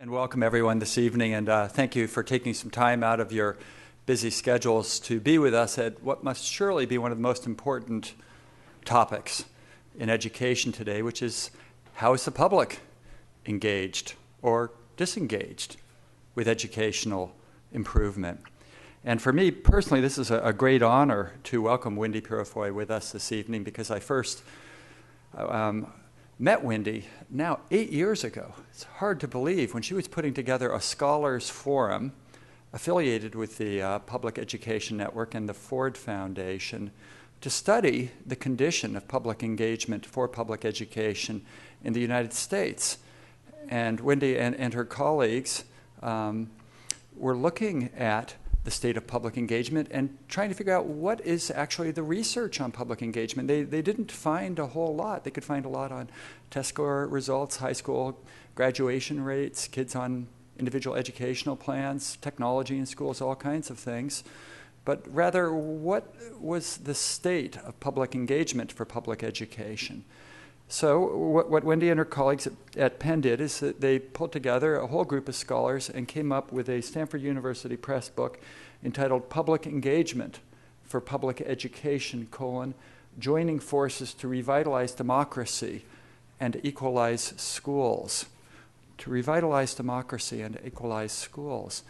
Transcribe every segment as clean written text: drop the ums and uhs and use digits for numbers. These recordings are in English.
And welcome everyone this evening, and thank you for taking some time out of your busy schedules to be with us at what must surely be one of the most important topics in education today, which is how is the public engaged or disengaged with educational improvement. And for me personally, this is a great honor to welcome Wendy Puriefoy with us this evening, because I first met Wendy now 8 years ago. It's hard to believe, when she was putting together a scholars forum affiliated with the Public Education Network and the Ford Foundation to study the condition of public engagement for public education in the United States. And Wendy and her colleagues were looking at the state of public engagement and trying to figure out what is actually the research on public engagement. They didn't find a whole lot. They could find a lot on test score results, high school graduation rates, kids on individual educational plans, technology in schools, all kinds of things. But rather, what was the state of public engagement for public education? So what Wendy and her colleagues at Penn did is that they pulled together a whole group of scholars and came up with a Stanford University Press book entitled Public Engagement for Public Education, Joining Forces to Revitalize Democracy and Equalize Schools. To revitalize democracy and equalize schools.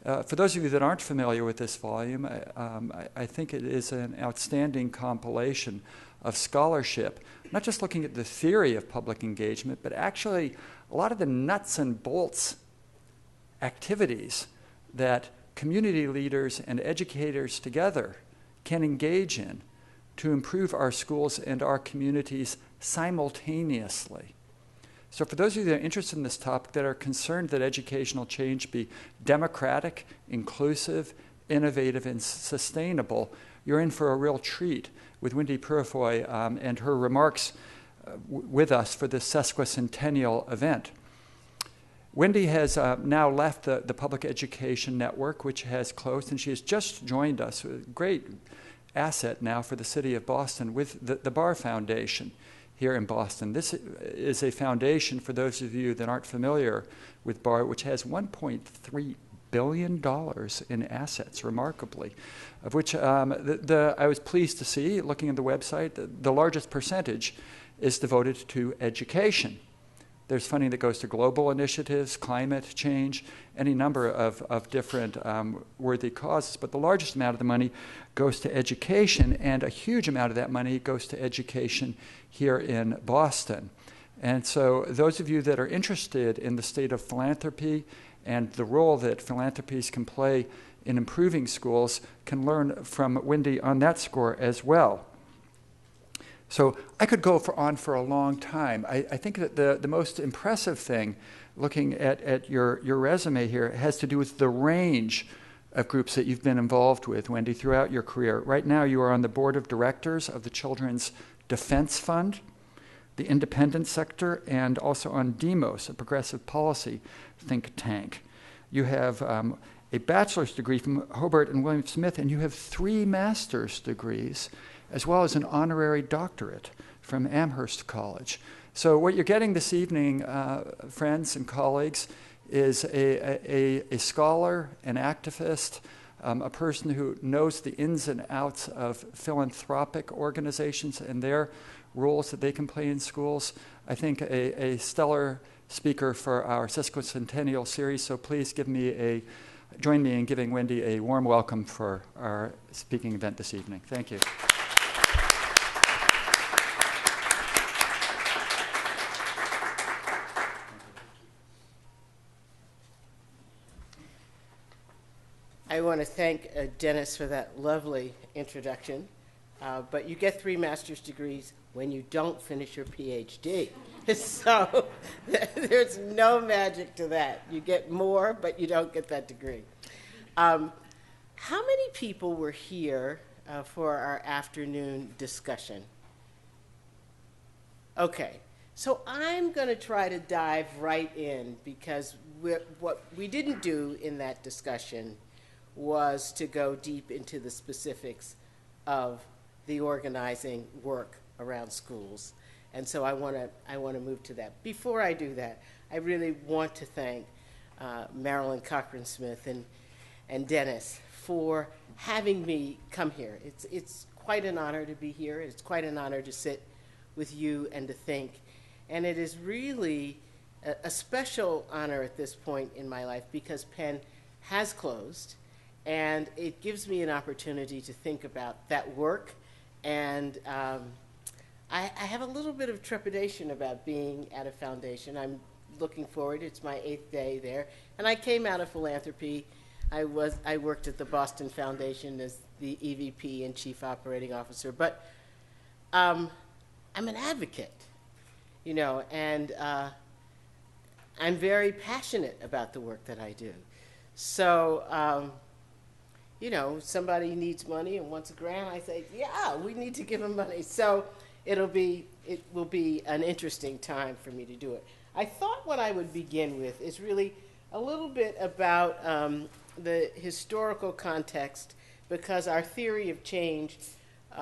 For those of you that aren't familiar with this volume, I think it is an outstanding compilation of scholarship, not just looking at the theory of public engagement, but actually a lot of the nuts and bolts activities that community leaders and educators together can engage in to improve our schools and our communities simultaneously. So for those of you that are interested in this topic, that are concerned that educational change be democratic, inclusive, innovative, and sustainable, you're in for a real treat with Wendy Puriefoy and her remarks with us for this sesquicentennial event. Wendy has now left the Public Education Network, which has closed, and she has just joined us, a great asset now for the city of Boston, with the Barr Foundation here in Boston. This is a foundation, for those of you that aren't familiar with Barr, which has $1.3 billion in assets, remarkably, of which I was pleased to see, looking at the website, the largest percentage is devoted to education. There's funding that goes to global initiatives, climate change, any number of different worthy causes, but the largest amount of the money goes to education, and a huge amount of that money goes to education here in Boston. And so those of you that are interested in the state of philanthropy and the role that philanthropies can play in improving schools can learn from Wendy on that score as well. So I could go on for a long time. I think that the most impressive thing, looking at your resume here, has to do with the range of groups that you've been involved with, Wendy, throughout your career. Right now you are on the board of directors of the Children's Defense Fund, the independent sector, and also on DEMOS, a progressive policy think tank. You have a bachelor's degree from Hobart and William Smith, and you have 3 master's degrees, as well as an honorary doctorate from Amherst College. So what you're getting this evening, friends and colleagues, is a scholar, an activist, a person who knows the ins and outs of philanthropic organizations and their roles that they can play in schools. I think a stellar speaker for our sesquicentennial series, so please join me in giving Wendy a warm welcome for our speaking event this evening. Thank you. I want to thank Dennis for that lovely introduction, but you get 3 master's degrees when you don't finish your PhD. So there's no magic to that. You get more, but you don't get that degree. How many people were here for our afternoon discussion? Okay, so I'm going to try to dive right in, because what we didn't do in that discussion was to go deep into the specifics of the organizing work around schools. And so I want to move to that. Before I do that, I really want to thank Marilyn Cochran-Smith and Dennis for having me come here. It's quite an honor to be here. It's quite an honor to sit with you and to think. And it is really a special honor at this point in my life because Penn has closed, and it gives me an opportunity to think about that work. And I have a little bit of trepidation about being at a foundation. I'm looking forward. It's my 8th day there. And I came out of philanthropy. I worked at the Boston Foundation as the EVP and Chief Operating Officer. But I'm an advocate, you know, and I'm very passionate about the work that I do. So, you know, somebody needs money and wants a grant, I say, yeah, we need to give them money. So it will be an interesting time for me to do it. I thought what I would begin with is really a little bit about the historical context, because our theory of change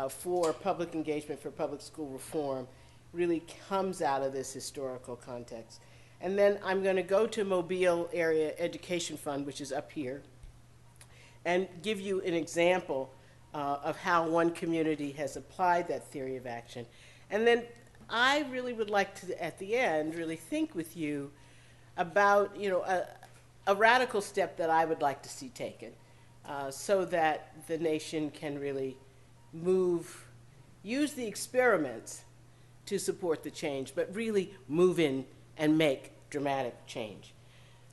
for public engagement, for public school reform, really comes out of this historical context. And then I'm going to go to Mobile Area Education Fund, which is up here, and give you an example of how one community has applied that theory of action. And then I really would like to, at the end, really think with you about, you know, a radical step that I would like to see taken so that the nation can really use the experiments to support the change, but really move in and make dramatic change.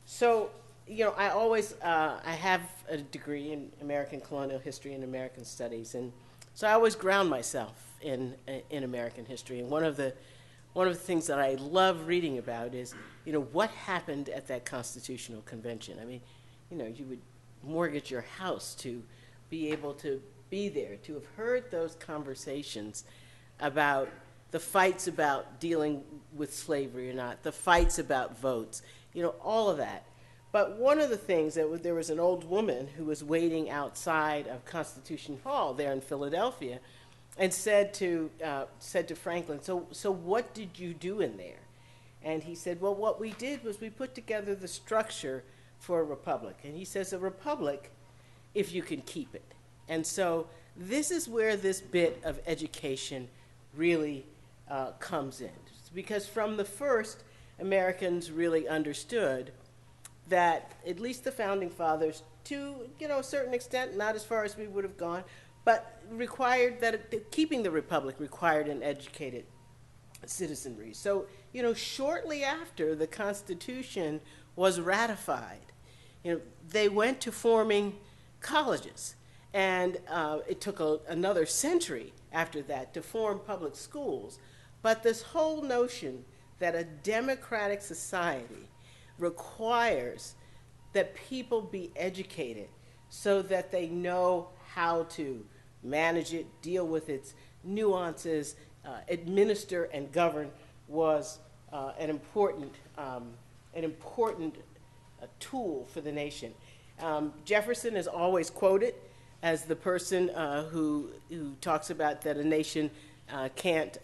So, you know, I have a degree in American colonial history and American studies, and so I always ground myself in American history. And one of the things that I love reading about is, you know, what happened at that Constitutional Convention. I mean, you know, you would mortgage your house to be able to be there, to have heard those conversations about the fights about dealing with slavery or not, the fights about votes, you know, all of that. But one of the things there was an old woman who was waiting outside of Constitution Hall there in Philadelphia, and said to Franklin, so what did you do in there? And he said, well, what we did was we put together the structure for a republic. And he says, a republic, if you can keep it. And so this is where this bit of education really comes in. Because from the first, Americans really understood that at least the Founding Fathers, to, you know, a certain extent, not as far as we would have gone, but required that keeping the republic required an educated citizenry. So, you know, shortly after the Constitution was ratified, you know, they went to forming colleges. And it took another century after that to form public schools. But this whole notion that a democratic society requires that people be educated so that they know how to manage it, deal with its nuances, administer and govern was an important tool for the nation. Jefferson is always quoted as the person who talks about that a nation can't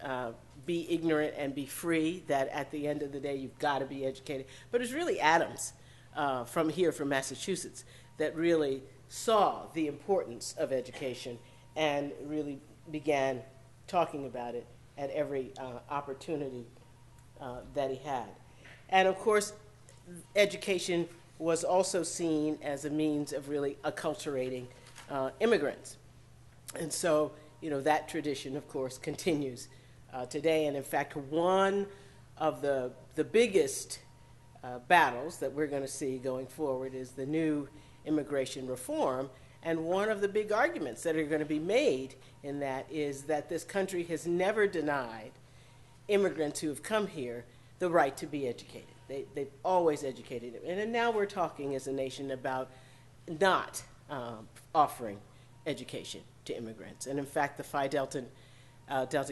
be ignorant and be free, that at the end of the day you've got to be educated. But it's really Adams from Massachusetts, that really saw the importance of education and really began talking about it at every opportunity that he had. And of course, education was also seen as a means of really acculturating immigrants. And so, you know, that tradition, of course, continues today. And in fact, one of the biggest battles that we're going to see going forward is the new immigration reform. And one of the big arguments that are going to be made in that is that this country has never denied immigrants who have come here the right to be educated. They've always educated them. And now we're talking as a nation about not offering education to immigrants. And in fact, the Phi Delta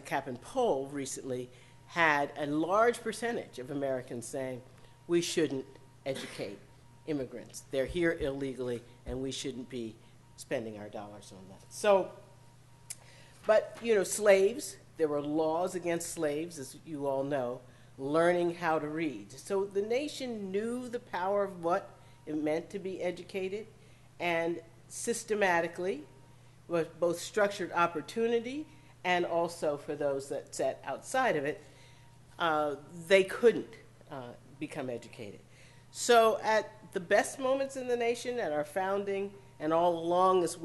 Kappan poll recently had a large percentage of Americans saying we shouldn't educate immigrants. They're here illegally, and we shouldn't be spending our dollars on that. So, but, you know, slaves, there were laws against slaves, as you all know, learning how to read. So the nation knew the power of what it meant to be educated, and systematically, with both structured opportunity and also for those that sat outside of it, they couldn't become educated. So at the best moments in the nation, at our founding, and all along as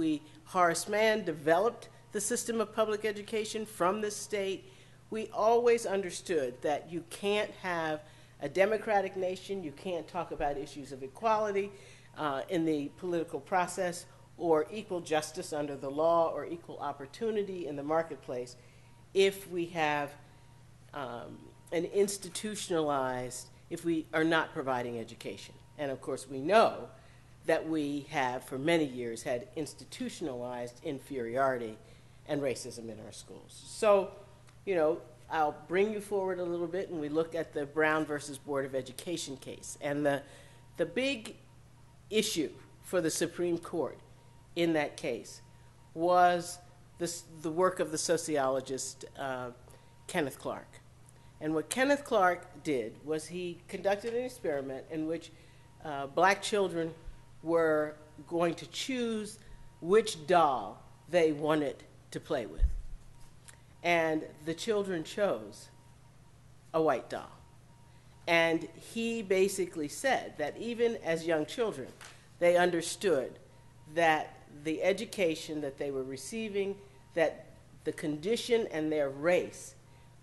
Horace Mann developed the system of public education from the state, we always understood that you can't have a democratic nation, you can't talk about issues of equality in the political process, or equal justice under the law, or equal opportunity in the marketplace, if we have an institutionalized, if we are not providing education. And of course we know that we have for many years had institutionalized inferiority and racism in our schools. So, you know, I'll bring you forward a little bit and we look at the Brown versus Board of Education case. And the big issue for the Supreme Court in that case was the work of the sociologist Kenneth Clark. And what Kenneth Clark did was he conducted an experiment in which black children were going to choose which doll they wanted to play with. And the children chose a white doll. And he basically said that even as young children, they understood that the education that they were receiving, that the condition and their race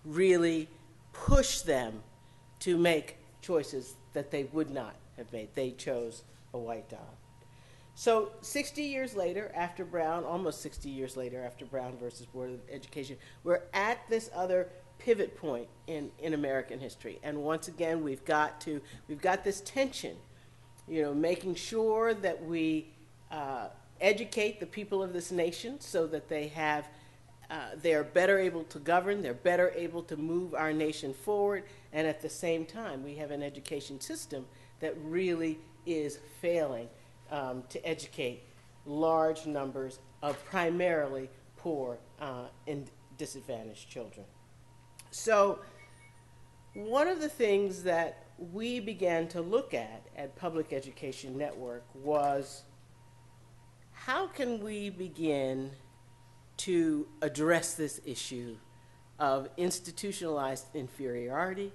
really pushed them to make choices that they would not have made. They chose a white doll. So 60 years later, after Brown, almost 60 years later after Brown versus Board of Education, we're at this other pivot point in American history. And once again, we've got this tension, you know, making sure that we educate the people of this nation so that they're better able to govern, they're better able to move our nation forward, and at the same time, we have an education system that really is failing to educate large numbers of primarily poor and disadvantaged children. So one of the things that we began to look at Public Education Network was how can we begin to address this issue of institutionalized inferiority?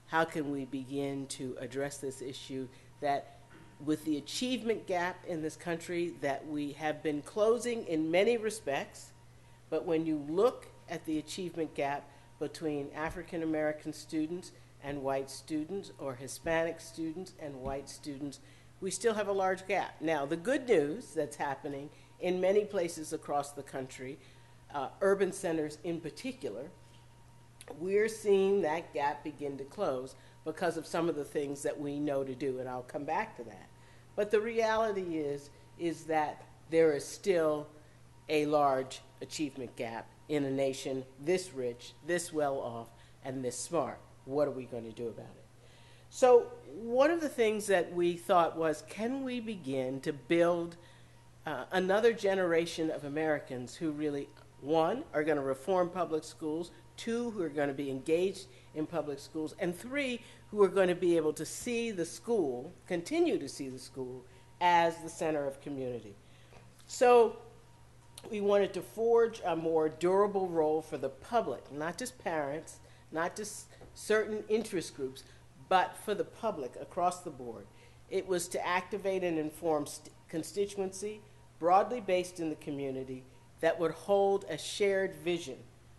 How can we begin to address this issue that with the achievement gap in this country that we have been closing in many respects, but when you look at the achievement gap between African American students and white students, or Hispanic students and white students, we still have a large gap. Now, the good news that's happening in many places across the country, urban centers in particular, we're seeing that gap begin to close because of some of the things that we know to do, and I'll come back to that. But the reality is that there is still a large achievement gap in a nation this rich, this well off, and this smart. What are we going to do about it? So one of the things that we thought was, can we begin to build another generation of Americans who really, one, are going to reform public schools, two, who are going to be engaged in public schools, and three, who are going to be able to see the school, continue to see the school, as the center of community. So we wanted to forge a more durable role for the public, not just parents, not just certain interest groups, but for the public across the board. It was to activate and inform constituency, broadly based in the community, that would hold a shared vision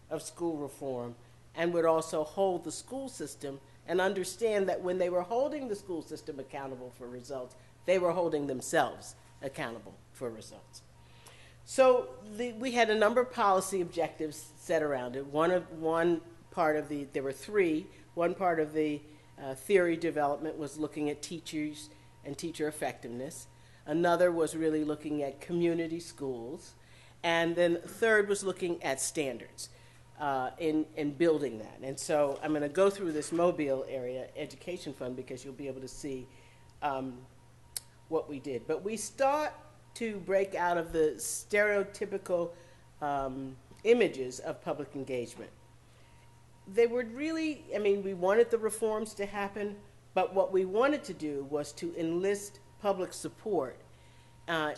of school reform and would also hold the school system and understand that when they were holding the school system accountable for results, they were holding themselves accountable for results. So we had a number of policy objectives set around it. There were three. One part of the theory development was looking at teachers and teacher effectiveness. Another was really looking at community schools. And then third was looking at standards in building that. And so I'm going to go through this Mobile area education fund because you'll be able to see what we did. But we start to break out of the stereotypical images of public engagement. They were really, we wanted the reforms to happen, but what we wanted to do was to enlist public support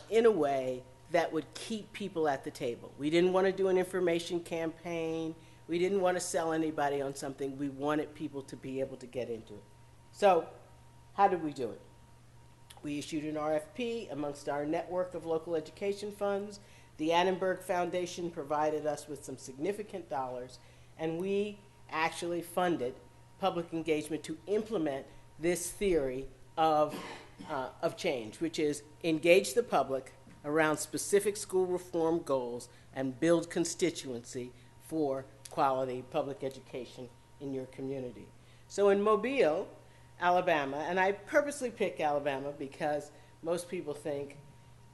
in a way that would keep people at the table. We didn't want to do an information campaign. We didn't want to sell anybody on something. We wanted people to be able to get into it. So how did we do it? We issued an RFP amongst our network of local education funds. The Annenberg Foundation provided us with some significant dollars, and we actually funded public engagement to implement this theory of change, which is engage the public around specific school reform goals and build constituency for quality public education in your community. So in Mobile, Alabama, and I purposely pick Alabama because most people think,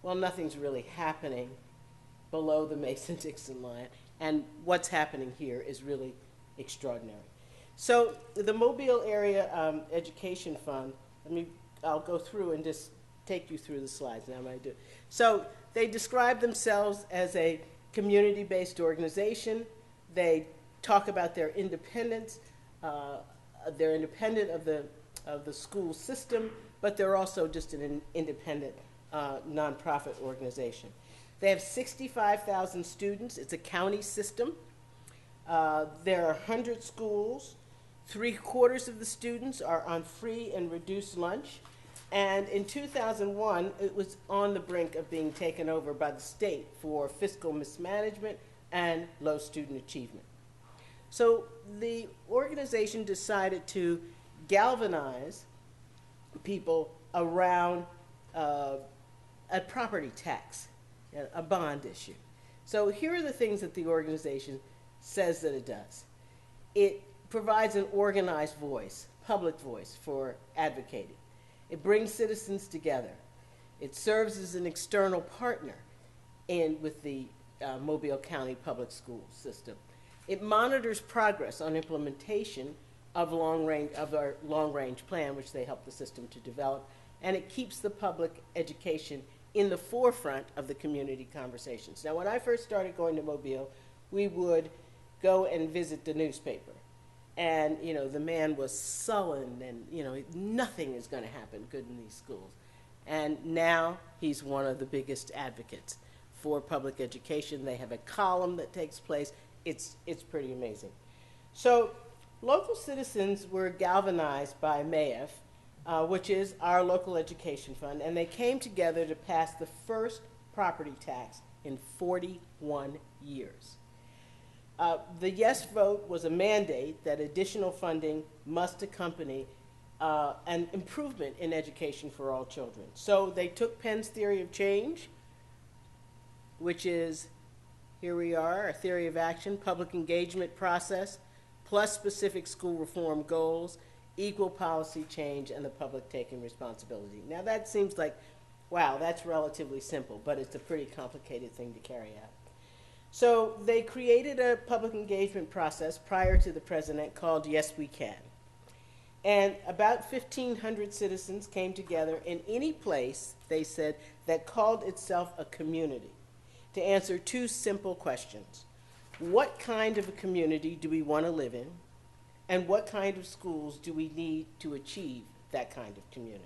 well, nothing's really happening below the Mason-Dixon line, and what's happening here is really extraordinary. So the Mobile Area Education Fund, I'll go through and just take you through the slides now. I do. So they describe themselves as a community-based organization. They talk about their independence. They're independent of the school system, but they're also just an independent nonprofit organization. They have 65,000 students. It's a county system. There are 100 schools. 3/4 of the students are on free and reduced lunch. And in 2001, it was on the brink of being taken over by the state for fiscal mismanagement and low student achievement. So the organization decided to galvanize people around a property tax, a bond issue. So here are the things that the organization says that it does. It provides an organized voice, public voice for advocating. It brings citizens together. It serves as an external partner with the Mobile County Public School System. It monitors progress on implementation of our long-range plan, which they help the system to develop, and it keeps the public education in the forefront of the community conversations. Now, when I first started going to Mobile, we would go and visit the newspaper. And, the man was sullen and, nothing is going to happen good in these schools. And now he's one of the biggest advocates for public education. They have a column that takes place. It's pretty amazing. So local citizens were galvanized by MAEF, which is our local education fund, and they came together to pass the first property tax in 41 years. The yes vote was a mandate that additional funding must accompany an improvement in education for all children. So they took Penn's theory of change, which is, here we are, a theory of action, public engagement process, plus specific school reform goals, equal policy change, and the public taking responsibility. Now that seems like, wow, that's relatively simple, but it's a pretty complicated thing to carry out. So they created a public engagement process prior to the president called Yes We Can. And about 1,500 citizens came together in any place, they said, that called itself a community to answer two simple questions. What kind of a community do we want to live in? And what kind of schools do we need to achieve that kind of community?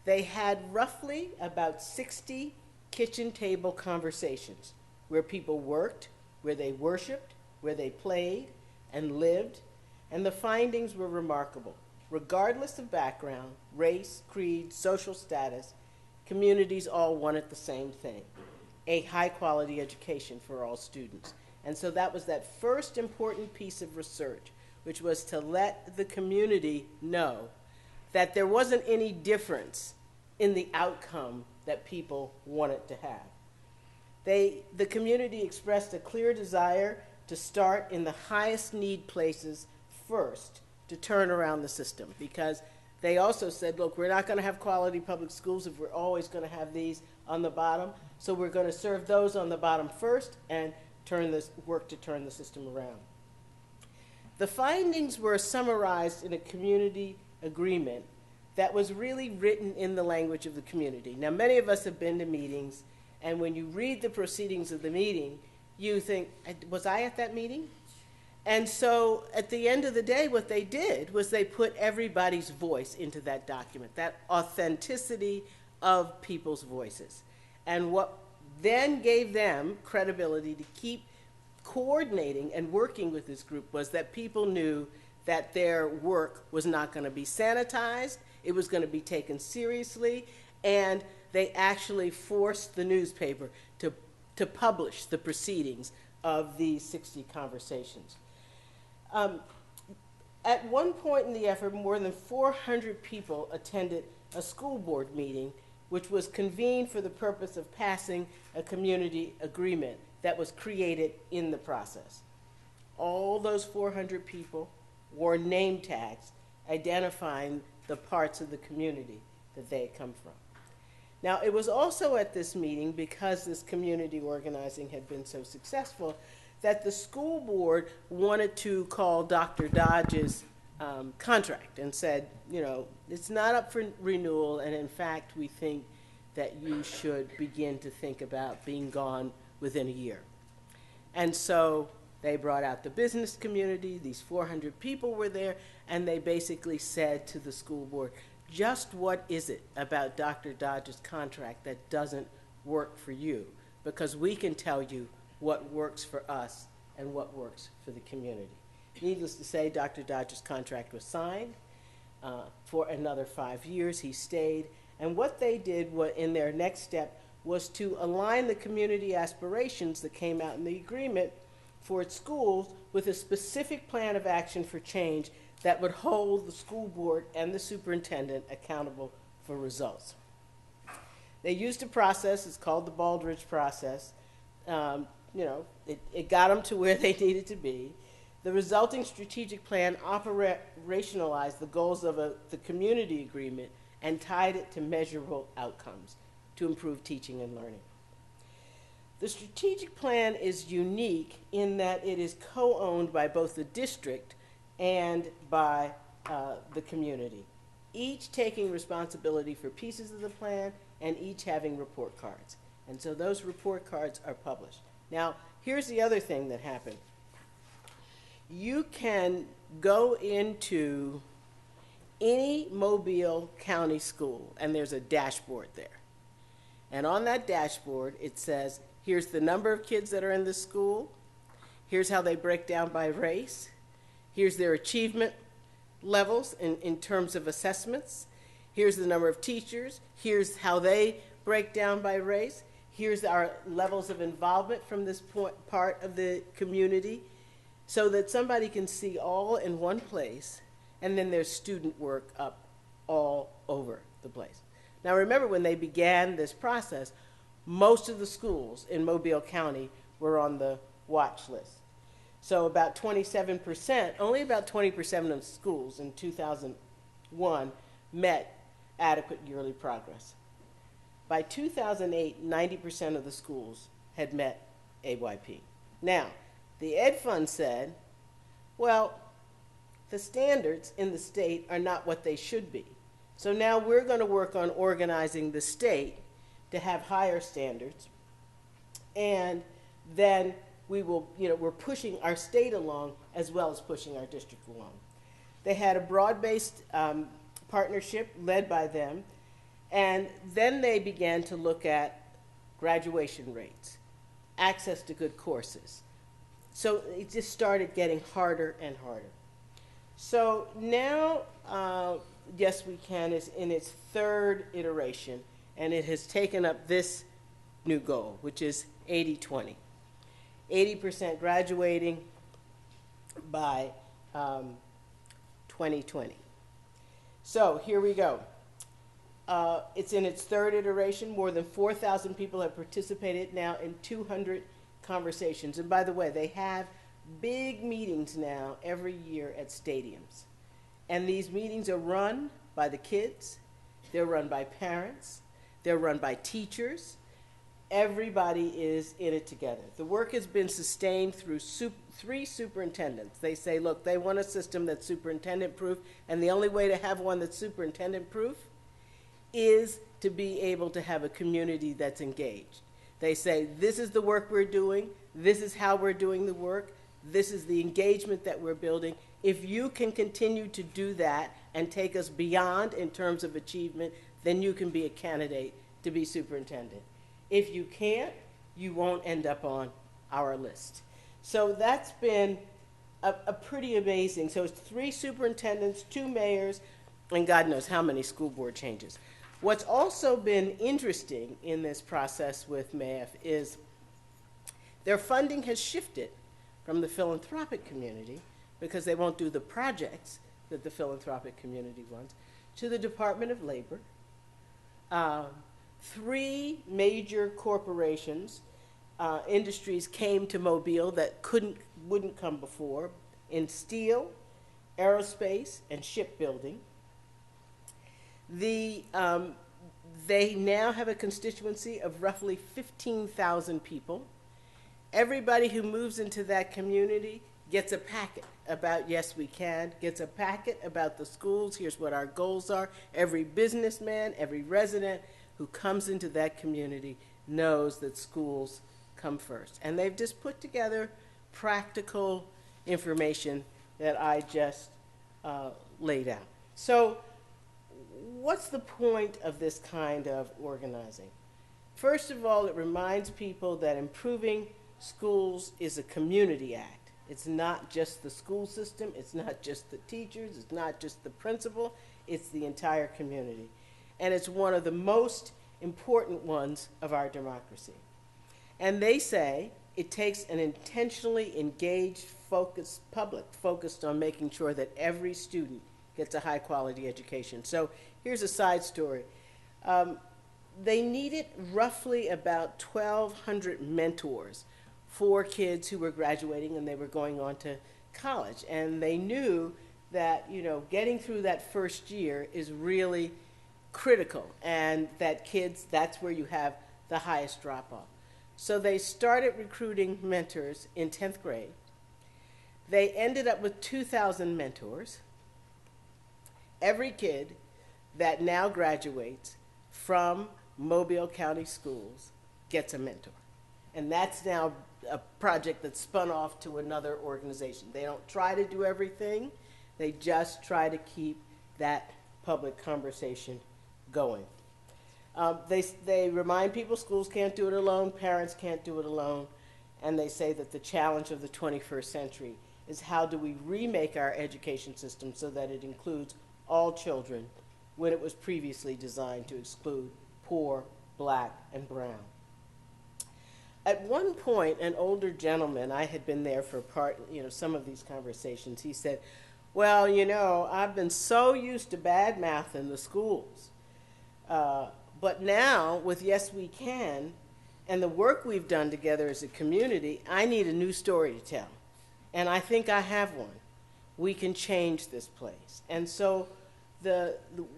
They had roughly about 60 kitchen table conversations where people worked, where they worshiped, where they played and lived, and the findings were remarkable. Regardless of background, race, creed, social status, communities all wanted the same thing, a high-quality education for all students. And so that was that first important piece of research, which was to let the community know that there wasn't any difference in the outcome that people wanted to have. The community expressed a clear desire to start in the highest need places first to turn around the system, because they also said, look, we're not going to have quality public schools if we're always going to have these on the bottom, so we're going to serve those on the bottom first and work to turn the system around. The findings were summarized in a community agreement that was really written in the language of the community. Now, many of us have been to meetings, and when you read the proceedings of the meeting, you think, was I at that meeting? And so at the end of the day, what they did was they put everybody's voice into that document, that authenticity of people's voices. And what then gave them credibility to keep coordinating and working with this group was that people knew that their work was not going to be sanitized, it was going to be taken seriously, and they actually forced the newspaper to publish the proceedings of these 60 conversations. At one point in the effort, more than 400 people attended a school board meeting, which was convened for the purpose of passing a community agreement that was created in the process. All those 400 people wore name tags identifying the parts of the community that they had come from. Now, it was also at this meeting, because this community organizing had been so successful, that the school board wanted to call Dr. Dodge's contract and said, you know, it's not up for renewal, and in fact, we think that you should begin to think about being gone within a year. And so they brought out the business community, these 400 people were there, and they basically said to the school board, just what is it about Dr. Dodge's contract that doesn't work for you? Because we can tell you what works for us and what works for the community. Needless to say, Dr. Dodge's contract was signed for another 5 years. He stayed. And what they did in their next step was to align the community aspirations that came out in the agreement for its schools with a specific plan of action for change that would hold the school board and the superintendent accountable for results. They used a process, it's called the Baldrige process. You know, it got them to where they needed to be. The resulting strategic plan operationalized the goals of the community agreement and tied it to measurable outcomes to improve teaching and learning. The strategic plan is unique in that it is co-owned by both the district and by the community, each taking responsibility for pieces of the plan and each having report cards. And so those report cards are published. Now, here's the other thing that happened. You can go into any Mobile County school, and there's a dashboard there. And on that dashboard, it says, here's the number of kids that are in the school, here's how they break down by race, here's their achievement levels in terms of assessments, here's the number of teachers, here's how they break down by race, here's our levels of involvement from this part of the community, so that somebody can see all in one place, and then there's student work up all over the place. Now remember, when they began this process, most of the schools in Mobile County were on the watch list. So about 27%, only about 20% of schools in 2001 met adequate yearly progress. By 2008, 90% of the schools had met AYP. Now, the Ed Fund said, well, the standards in the state are not what they should be. So now we're going to work on organizing the state to have higher standards, and then we will, we're pushing our state along as well as pushing our district along. They had a broad-based partnership led by them, and then they began to look at graduation rates, access to good courses. So it just started getting harder and harder. So now, Yes We Can is in its third iteration, and it has taken up this new goal, which is 80-20. 80% graduating by 2020. So here we go. It's in its third iteration. More than 4,000 people have participated now in 200 conversations. And by the way, they have big meetings now every year at stadiums. And these meetings are run by the kids, they're run by parents, they're run by teachers. Everybody is in it together. The work has been sustained through 3 superintendents. They say, look, they want a system that's superintendent-proof, and the only way to have one that's superintendent-proof is to be able to have a community that's engaged. They say, this is the work we're doing, this is how we're doing the work, This is the engagement that we're building. If you can continue to do that and take us beyond in terms of achievement, then you can be a candidate to be superintendent. If you can't, you won't end up on our list. So that's been a pretty amazing. So it's 3 superintendents, 2 mayors, and God knows how many school board changes. What's also been interesting in this process with MAF is their funding has shifted from the philanthropic community, because they won't do the projects that the philanthropic community wants, to the Department of Labor. 3 major corporations, industries came to Mobile that wouldn't come before, in steel, aerospace, and shipbuilding. They now have a constituency of roughly 15,000 people. Everybody who moves into that community gets a packet about Yes We Can, gets a packet about the schools, here's what our goals are. Every businessman, every resident who comes into that community knows that schools come first. And they've just put together practical information that I just laid out. So what's the point of this kind of organizing? First of all, it reminds people that improving schools is a community act. It's not just the school system, it's not just the teachers, it's not just the principal, it's the entire community. And it's one of the most important ones of our democracy. And they say it takes an intentionally engaged, focused public, focused on making sure that every student gets a high quality education. So here's a side story. They needed roughly about 1,200 mentors for kids who were graduating and they were going on to college. And they knew that, getting through that first year is really critical, and that kids, that's where you have the highest drop-off. So they started recruiting mentors in 10th grade. They ended up with 2,000 mentors. Every kid that now graduates from Mobile County Schools gets a mentor. And that's now a project that's spun off to another organization. They don't try to do everything. They just try to keep that public conversation going. They remind people schools can't do it alone, parents can't do it alone, and they say that the challenge of the 21st century is how do we remake our education system so that it includes all children when it was previously designed to exclude poor, Black, and brown. At one point, an older gentleman, I had been there for some of these conversations, he said, well, I've been so used to bad math in the schools. But now, with Yes We Can, and the work we've done together as a community, I need a new story to tell. And I think I have one. We can change this place. And so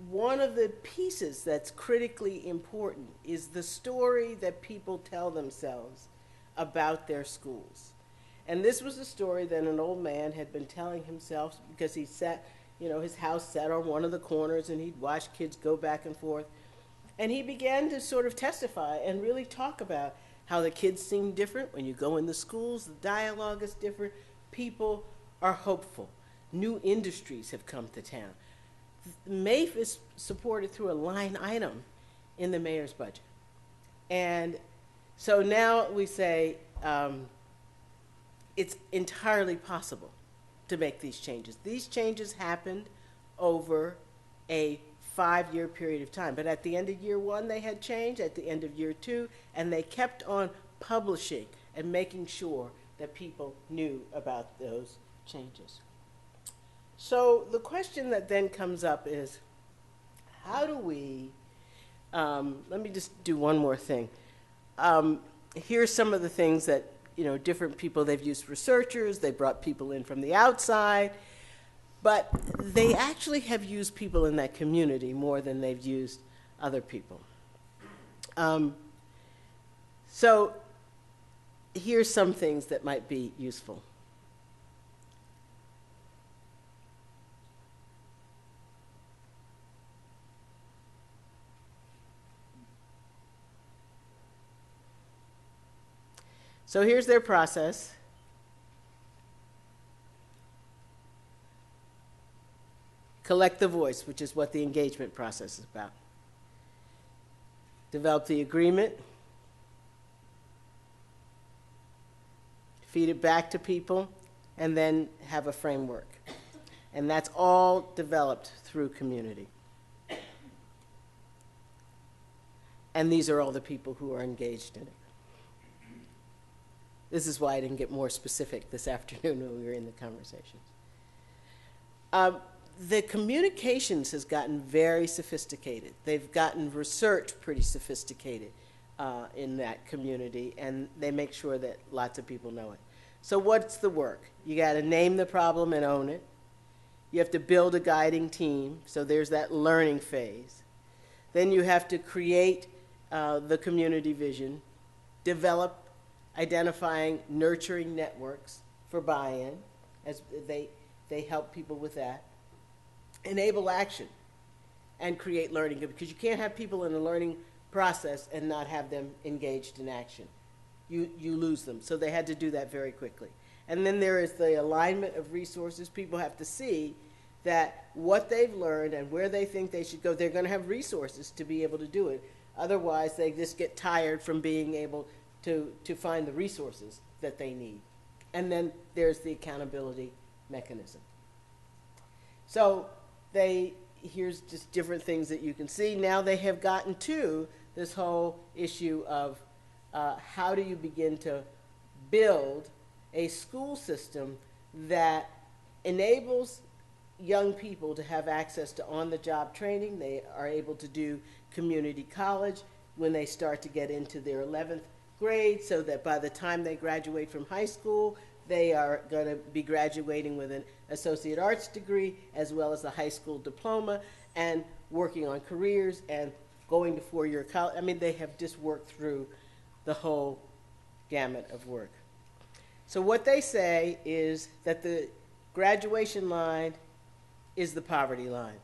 one of the pieces that's critically important is the story that people tell themselves about their schools. And this was a story that an old man had been telling himself because he sat, his house sat on one of the corners and he'd watch kids go back and forth. And he began to sort of testify and really talk about how the kids seem different. When you go in the schools, the dialogue is different. People are hopeful. New industries have come to town. MAIF is supported through a line item in the mayor's budget. And so now we say it's entirely possible to make these changes. These changes happened over a 5-year period of time. But at the end of year 1, they had change, at the end of year 2, and they kept on publishing and making sure that people knew about those changes. So the question that then comes up is, how do we, let me just do one more thing. Here's some of the things that, different people, they've used researchers, they brought people in from the outside, but they actually have used people in that community more than they've used other people. So here's some things that might be useful. So here's their process. Collect the voice, which is what the engagement process is about. Develop the agreement. Feed it back to people, and then have a framework. And that's all developed through community. And these are all the people who are engaged in it. This is why I didn't get more specific this afternoon when we were in the conversations. The communications has gotten very sophisticated. They've gotten research pretty sophisticated in that community, and they make sure that lots of people know it. So what's the work? You got to name the problem and own it. You have to build a guiding team, so there's that learning phase. Then you have to create the community vision, develop identifying nurturing networks for buy-in, as they help people with that. Enable action and create learning, because you can't have people in the learning process and not have them engaged in action. You lose them. So they had to do that very quickly. And then there is the alignment of resources. People have to see that what they've learned and where they think they should go, they're going to have resources to be able to do it. Otherwise, they just get tired from being able to find the resources that they need. And then there's the accountability mechanism. So here's just different things that you can see. Now they have gotten to this whole issue of how do you begin to build a school system that enables young people to have access to on-the-job training. They are able to do community college when they start to get into their 11th grade, so that by the time they graduate from high school, they are going to be graduating with an associate arts degree as well as a high school diploma and working on careers and going to four-year college. I mean, they have just worked through the whole gamut of work. So what they say is that the graduation line is the poverty line.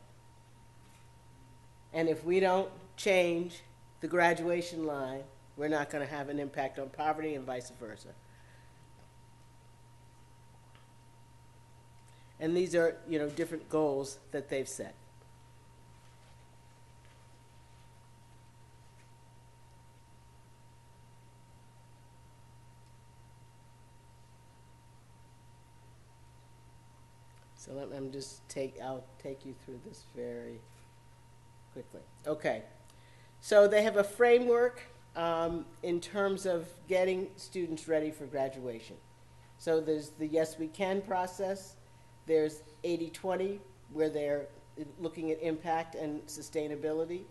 And if we don't change the graduation line, we're not going to have an impact on poverty and vice versa. And these are, different goals that they've set. So I'll take you through this very quickly. Okay. So they have a framework in terms of getting students ready for graduation. So there's the Yes We Can process. There's 80-20, where they're looking at impact and sustainability.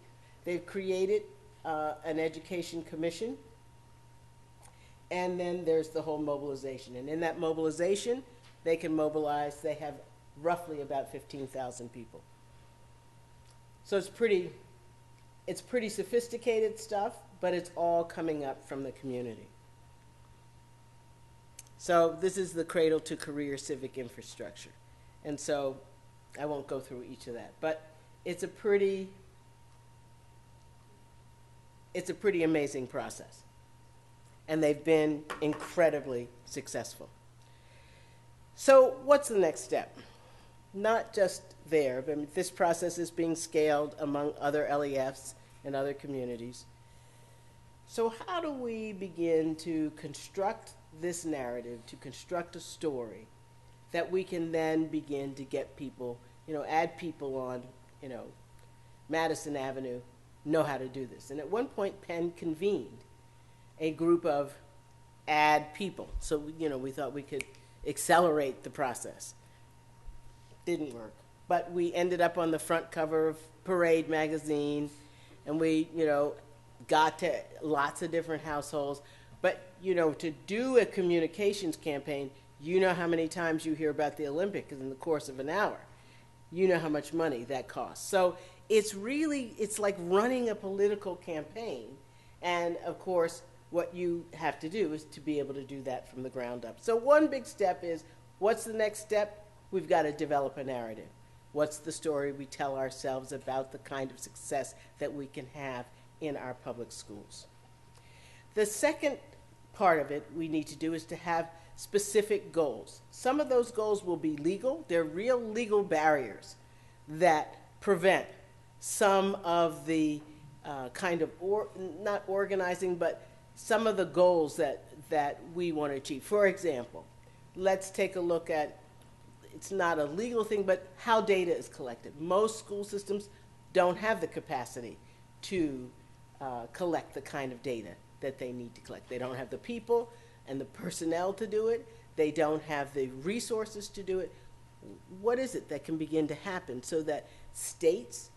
They've created an education commission. And then there's the whole mobilization. And in that mobilization, they can mobilize. They have roughly about 15,000 people. So it's pretty sophisticated stuff, but it's all coming up from the community. So this is the cradle to career civic infrastructure. And so I won't go through each of that, but it's a pretty amazing process. And they've been incredibly successful. So what's the next step? Not just there, but this process is being scaled among other LEFs and other communities. So how do we begin to construct this narrative, to construct a story that we can then begin to get people, add people on, Madison Avenue, know how to do this? And at one point, Penn convened a group of ad people. So, we thought we could accelerate the process. Didn't work. But we ended up on the front cover of Parade magazine, and we, got to lots of different households. But, to do a communications campaign, how many times you hear about the Olympics in the course of an hour. You know how much money that costs. So it's like running a political campaign. And, of course, what you have to do is to be able to do that from the ground up. So one big step is, what's the next step? We've got to develop a narrative. What's the story we tell ourselves about the kind of success that we can have in our public schools? The second part of it we need to do is to have specific goals. Some of those goals will be legal. They're real legal barriers that prevent some of the not organizing, but some of the goals that we want to achieve. For example, let's take a look at, it's not a legal thing, but how data is collected. Most school systems don't have the capacity to collect the kind of data that they need to collect. They don't have the people and the personnel to do it. They don't have the resources to do it. What is it that can begin to happen so that states,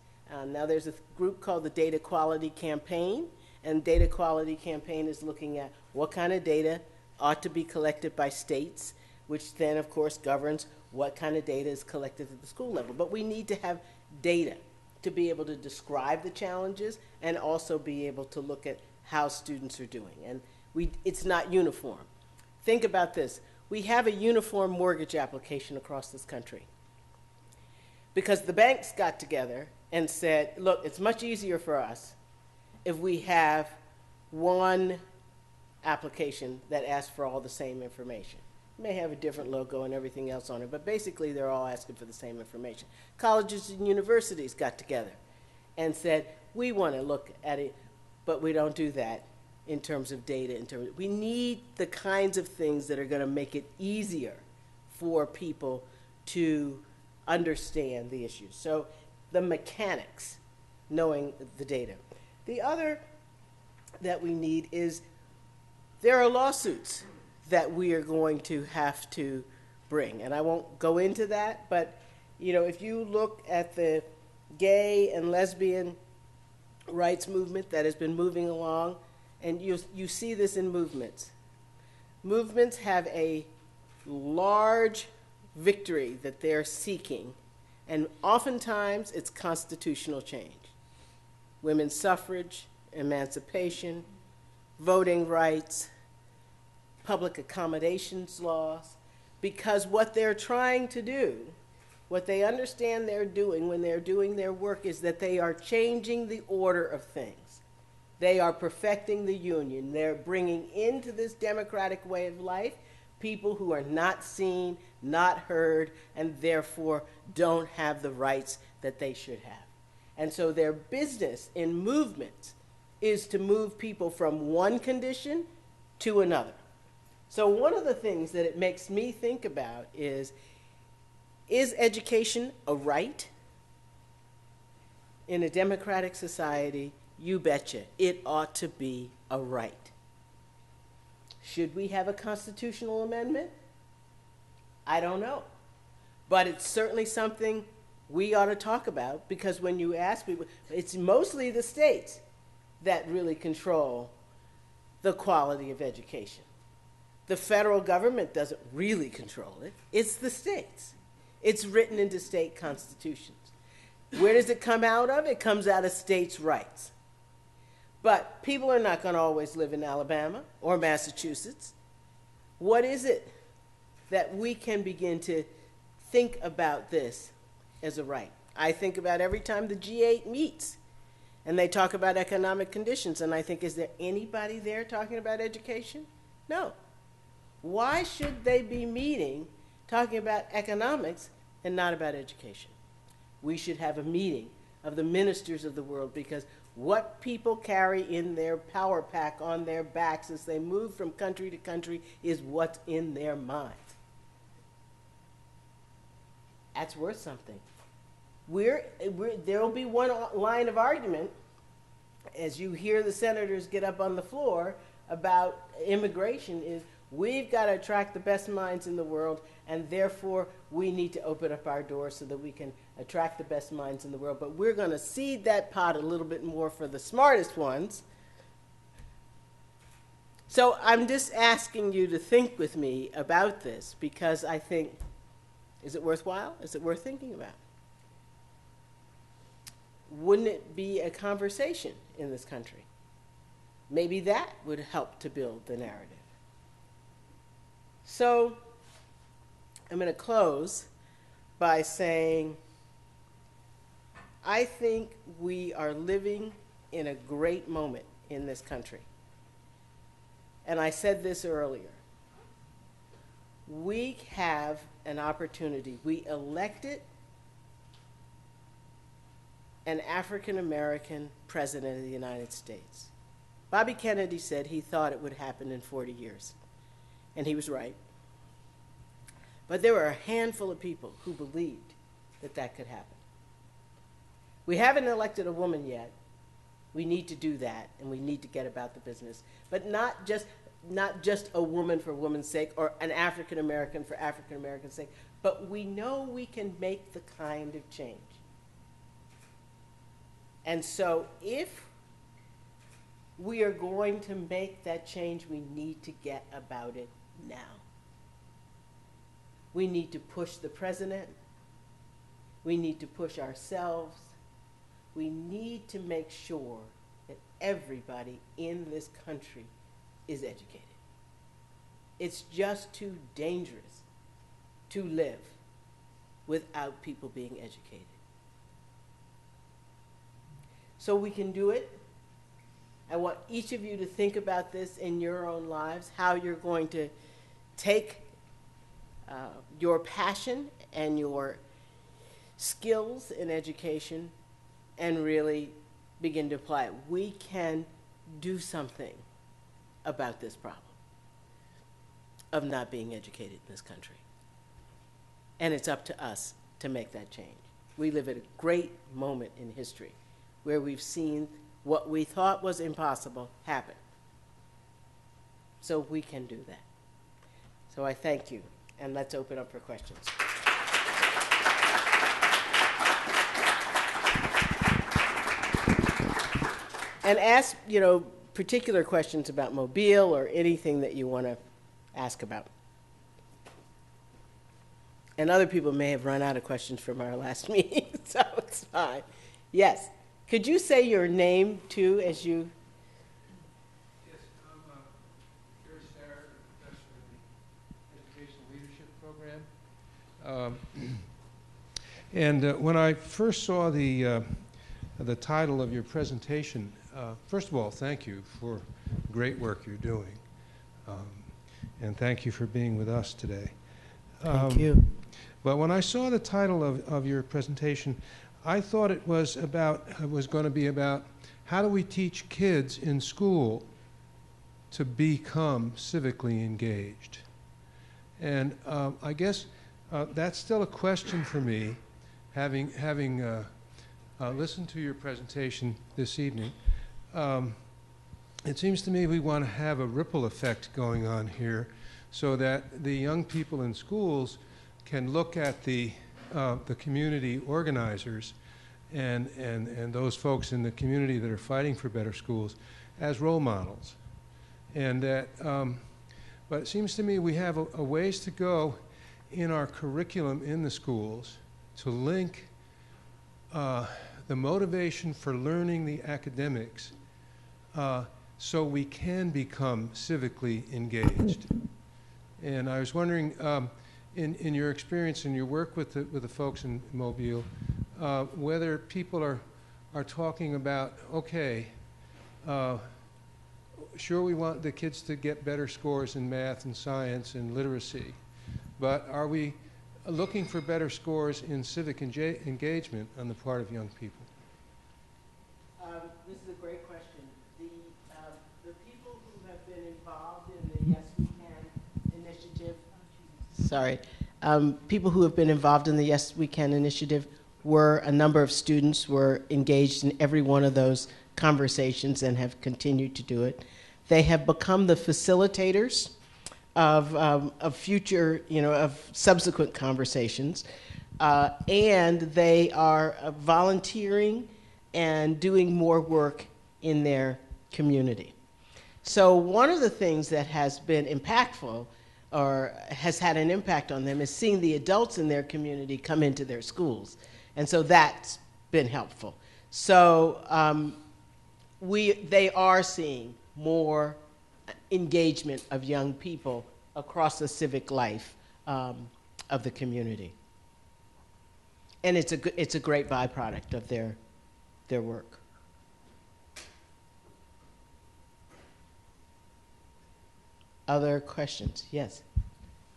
now there's a group called the Data Quality Campaign, and Data Quality Campaign is looking at what kind of data ought to be collected by states, which then of course governs what kind of data is collected at the school level. But we need to have data to be able to describe the challenges and also be able to look at how students are doing. And it's not uniform. Think about this. We have a uniform mortgage application across this country because the banks got together and said, look, it's much easier for us if we have one application that asks for all the same information. It may have a different logo and everything else on it, but basically they're all asking for the same information. Colleges and universities got together and said, we want to look at it, but we don't do that in terms of data. We need the kinds of things that are going to make it easier for people to understand the issues. So the mechanics, knowing the data. The other that we need is there are lawsuits that we are going to have to bring. And I won't go into that, but if you look at the gay and lesbian rights movement that has been moving along, and you see this in movements. Movements have a large victory that they're seeking, and oftentimes it's constitutional change. Women's suffrage, emancipation, voting rights, public accommodations laws, because what they're trying to do, what they understand they're doing when they're doing their work is that they are changing the order of things. They are perfecting the union. They're bringing into this democratic way of life people who are not seen, not heard, and therefore don't have the rights that they should have. And so their business in movements is to move people from one condition to another. So one of the things that it makes me think about is education a right? In a democratic society, you betcha, it ought to be a right. Should we have a constitutional amendment? I don't know. But it's certainly something we ought to talk about, because when you ask people, it's mostly the states that really control the quality of education. The federal government doesn't really control it. It's the states. It's written into state constitutions. Where does it come out of? It comes out of states' rights. But people are not going to always live in Alabama or Massachusetts. What is it that we can begin to think about this as a right? I think about every time the G8 meets and they talk about economic conditions, and I think, is there anybody there talking about education? No. Why should they be meeting talking about economics and not about education? We should have a meeting of the ministers of the world, because what people carry in their power pack on their backs as they move from country to country is what's in their minds. That's worth something. There will be one line of argument as you hear the senators get up on the floor about immigration is, we've got to attract the best minds in the world, and therefore we need to open up our doors so that we can attract the best minds in the world. But we're going to seed that pot a little bit more for the smartest ones. So I'm just asking you to think with me about this, because I think, is it worthwhile? Is it worth thinking about? Wouldn't it be a conversation in this country? Maybe that would help to build the narrative. So I'm going to close by saying, I think we are living in a great moment in this country. And I said this earlier. We have an opportunity. We elected an African American president of the United States. Bobby Kennedy said he thought it would happen in 40 years, and he was right. But there were a handful of people who believed that that could happen. We haven't elected a woman yet. We need to do that, and we need to get about the business. But not just a woman for woman's sake or an African American for African American's sake, but we know we can make the kind of change. And so if we are going to make that change, we need to get about it now. We need to push the president. We need to push ourselves. We need to make sure that everybody in this country is educated. It's just too dangerous to live without people being educated. So we can do it. I want each of you to think about this in your own lives, how you're going to take your passion and your skills in education and really begin to apply it. We can do something about this problem of not being educated in this country. And it's up to us to make that change. We live at a great moment in history where we've seen what we thought was impossible happen. So we can do that. So I thank you, and let's open up for questions. And ask, particular questions about Mobile or anything that you want to ask about. And other people may have run out of questions from our last meeting, so it's fine. Yes. Could you say your name, too, as you... Yes, I'm Gary Starrett, a professor in the Educational Leadership Program. When I first saw the title of your presentation, first of all, thank you for the great work you're doing. And thank you for being with us today. Thank you. But when I saw the title of your presentation, I thought it was going to be about how do we teach kids in school to become civically engaged. And I guess that's still a question for me, having listened to your presentation this evening. It seems to me we want to have a ripple effect going on here so that the young people in schools can look at the community organizers and those folks in the community that are fighting for better schools as role models. And that, but it seems to me we have a ways to go in our curriculum in the schools to link the motivation for learning the academics so we can become civically engaged. And I was wondering, in your experience and your work with the folks in Mobile, whether people are talking about, okay, sure we want the kids to get better scores in math and science and literacy, but are we looking for better scores in civic engagement on the part of young people? This is a great question. The people who have been involved in the Yes We Can initiative, people who have been involved in the Yes We Can initiative were a number of students were engaged in every one of those conversations and have continued to do it. They have become the facilitators of future, of subsequent conversations, and they are volunteering and doing more work in their community. So one of the things that has been impactful or has had an impact on them is seeing the adults in their community come into their schools. And so that's been helpful. So they are seeing more engagement of young people across the civic life of the community. And it's a great byproduct of their work. Other questions? Yes.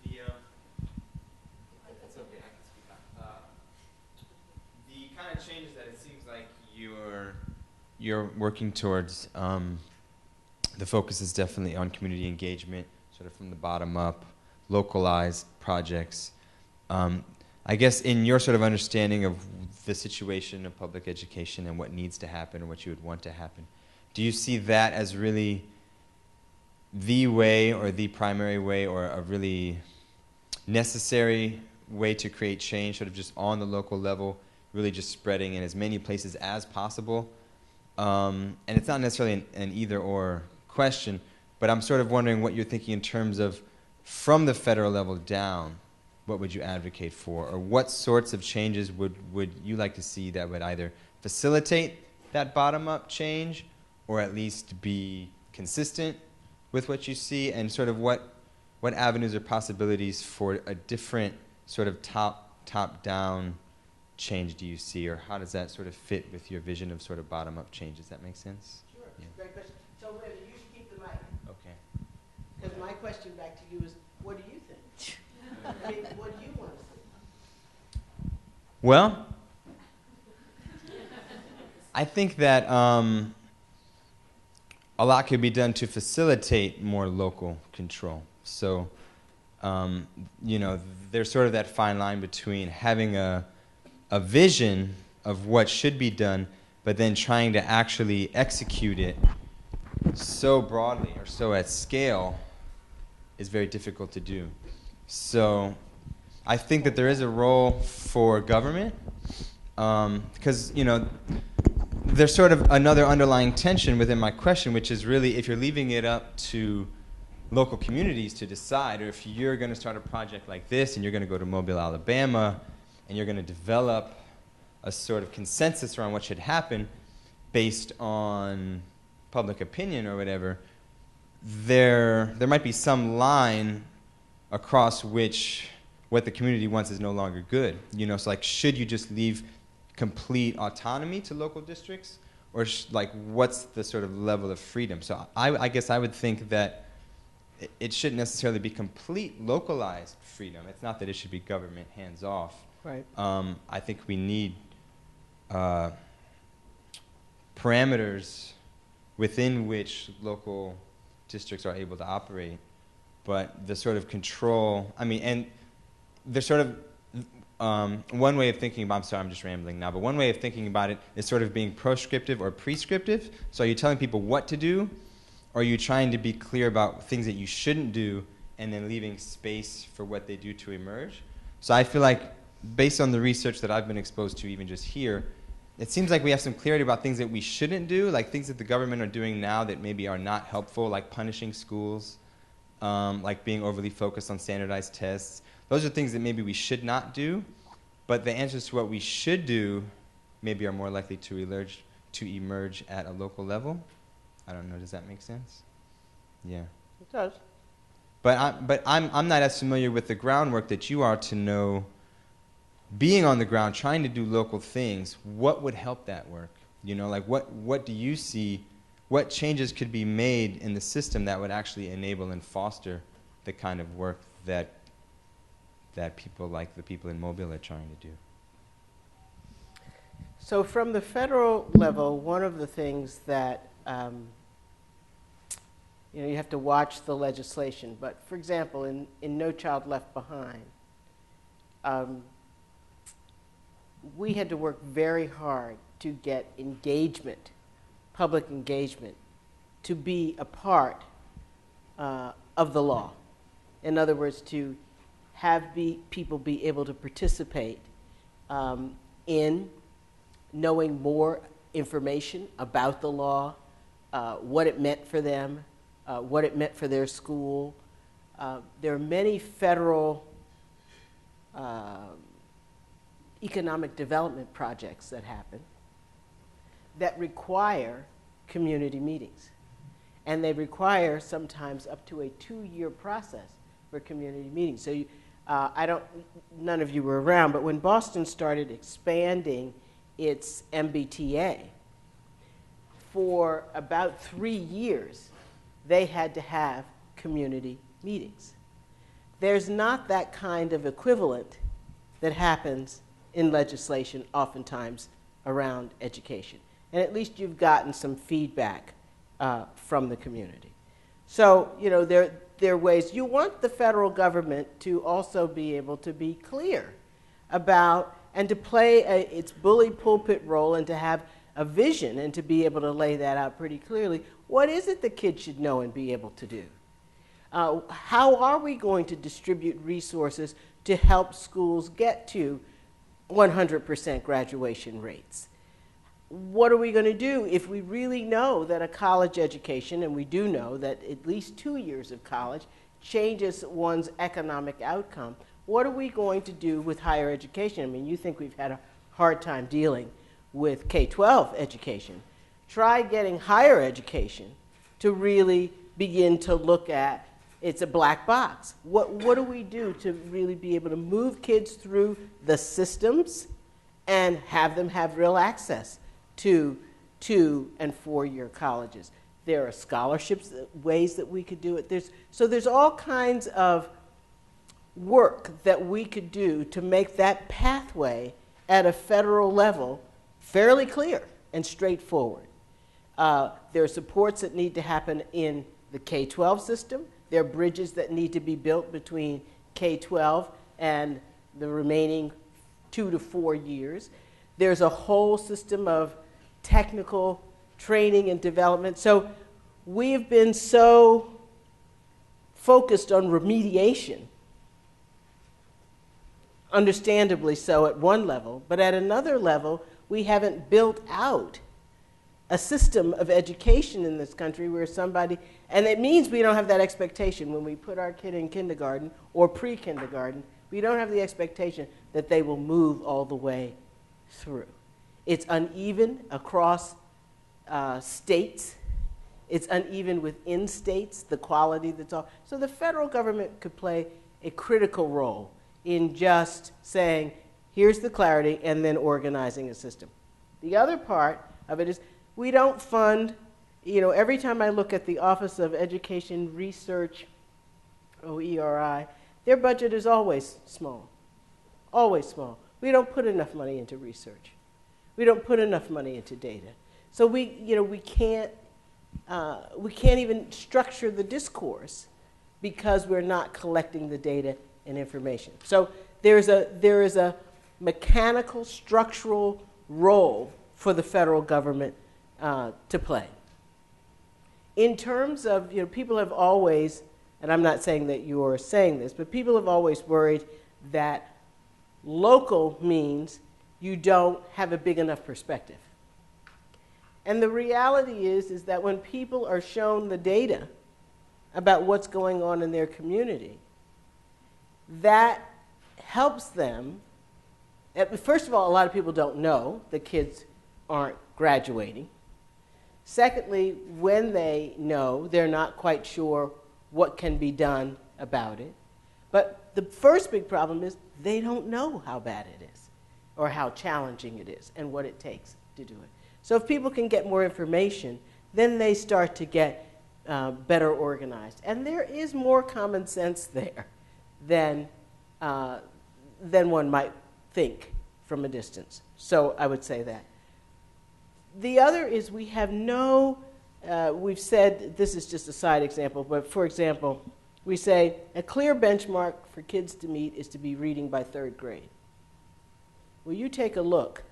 It's okay, I can speak up. The kind of changes that it seems like you're working towards, the focus is definitely on community engagement, sort of from the bottom up, localized projects. I guess in your sort of understanding of the situation of public education and what needs to happen or what you would want to happen, do you see that as really the way or the primary way or a really necessary way to create change, sort of just on the local level, really just spreading in as many places as possible? And it's not necessarily an either-or question, but I'm sort of wondering what you're thinking in terms of from the federal level down, what would you advocate for? Or what sorts of changes would you like to see that would either facilitate that bottom-up change or at least be consistent with what you see, and sort of what avenues or possibilities for a different sort of top-down change do you see, or how does that sort of fit with your vision of sort of bottom-up change? Does that make sense? Sure. Yeah. Great question. So, Wendy, you should keep the mic. Okay. Because my question back to you is, what do you think? I mean, what do you want to see? Well, I think that a lot could be done to facilitate more local control. So, you know, there's sort of that fine line between having a vision of what should be done, but then trying to actually execute it so broadly or so at scale is very difficult to do. So I think that there is a role for government, because, you know, there's sort of another underlying tension within my question, which is really if you're leaving it up to local communities to decide, or if you're going to start a project like this and you're going to go to Mobile, Alabama, and you're going to develop a sort of consensus around what should happen based on public opinion or whatever, there might be some line across which what the community wants is no longer good. You know, so like, should you just leave complete autonomy to local districts, or like, what's the sort of level of freedom? So I guess I would think that it shouldn't necessarily be complete localized freedom. It's not that it should be government hands off. Right. I think we need parameters within which local districts are able to operate, but the sort of control, I mean, and there's sort of one way of thinking about, I'm sorry, I'm just rambling now, but one way of thinking about it is sort of being proscriptive or prescriptive. So are you telling people what to do, or are you trying to be clear about things that you shouldn't do and then leaving space for what they do to emerge? So I feel like, based on the research that I've been exposed to even just here, it seems like we have some clarity about things that we shouldn't do, like things that the government are doing now that maybe are not helpful, like punishing schools, like being overly focused on standardized tests. Those are things that maybe we should not do, but the answers to what we should do maybe are more likely to emerge at a local level. I don't know, does that make sense? Yeah. It does. But I'm not as familiar with the groundwork that you are to know, being on the ground, trying to do local things, what would help that work? You know, like what do you see, what changes could be made in the system that would actually enable and foster the kind of work that people like the people in Mobile are trying to do? So from the federal level, one of the things that, you know, you have to watch the legislation, but for example, in No Child Left Behind, we had to work very hard to get engagement, public engagement, to be a part of the law. In other words, to have people be able to participate in knowing more information about the law, what it meant for them, what it meant for their school. There are many federal economic development projects that happen that require community meetings. And they require sometimes up to a 2-year process for community meetings. So none of you were around, but when Boston started expanding its MBTA, for about 3 years, they had to have community meetings. There's not that kind of equivalent that happens in legislation oftentimes around education. and at least you've gotten some feedback from the community. So, you know, there are ways. You want the federal government to also be able to be clear about and to play its bully pulpit role and to have a vision and to be able to lay that out pretty clearly. What is it the kids should know and be able to do? How are we going to distribute resources to help schools get to 100% graduation rates? What are we going to do if we really know that a college education, and we do know that at least 2 years of college changes one's economic outcome? What are we going to do with higher education? I mean, you think we've had a hard time dealing with K-12 education. Try getting higher education to really begin to look at, it's a black box. What do we do to really be able to move kids through the systems and have them have real access to 2- and 4-year colleges? There are scholarships, ways that we could do it. There's all kinds of work that we could do to make that pathway at a federal level fairly clear and straightforward. There are supports that need to happen in the K-12 system. There are bridges that need to be built between K-12 and the remaining 2 to 4 years. There's a whole system of technical training and development. So we've been so focused on remediation, understandably so at one level, but at another level, we haven't built out a system of education in this country where somebody, and it means we don't have that expectation when we put our kid in kindergarten or pre-kindergarten, we don't have the expectation that they will move all the way through. It's uneven across states. It's uneven within states, the quality that's all. So the federal government could play a critical role in just saying, here's the clarity, and then organizing a system. The other part of it is we don't fund, you know, every time I look at the Office of Education Research, OERI, their budget is always small, always small. We don't put enough money into research. We don't put enough money into data. So we can't even structure the discourse because we're not collecting the data and information. So there is a mechanical, structural role for the federal government to play. In terms of, you know, people have always, and I'm not saying that you are saying this, but people have always worried that local means you don't have a big enough perspective. And the reality is that when people are shown the data about what's going on in their community, that helps them. First of all, a lot of people don't know the kids aren't graduating. Secondly, when they know, they're not quite sure what can be done about it. But the first big problem is they don't know how bad it is or how challenging it is and what it takes to do it. So if people can get more information, then they start to get better organized. And there is more common sense there than one might think from a distance. So I would say that. The other is we have we've said, this is just a side example, but for example, we say a clear benchmark for kids to meet is to be reading by 3rd grade. Well, you take a look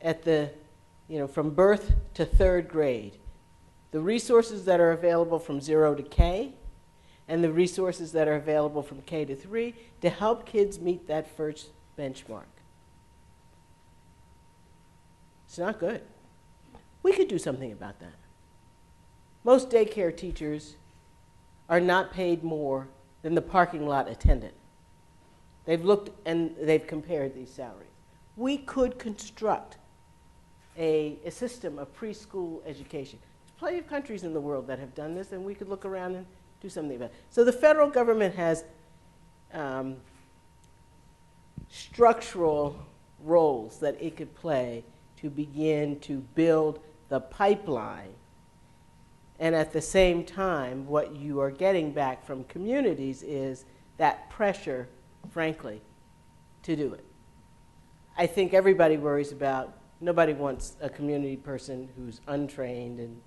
at from birth to 3rd grade, the resources that are available from 0 to K, and the resources that are available from K to 3 to help kids meet that first benchmark. It's not good. We could do something about that. Most daycare teachers are not paid more than the parking lot attendant. They've looked and they've compared these salaries. We could construct a system of preschool education. There's plenty of countries in the world that have done this, and we could look around and do something about it. So the federal government has structural roles that it could play to begin to build the pipeline. And at the same time, what you are getting back from communities is that pressure, frankly, to do it. I think everybody worries about Nobody wants a community person who's untrained and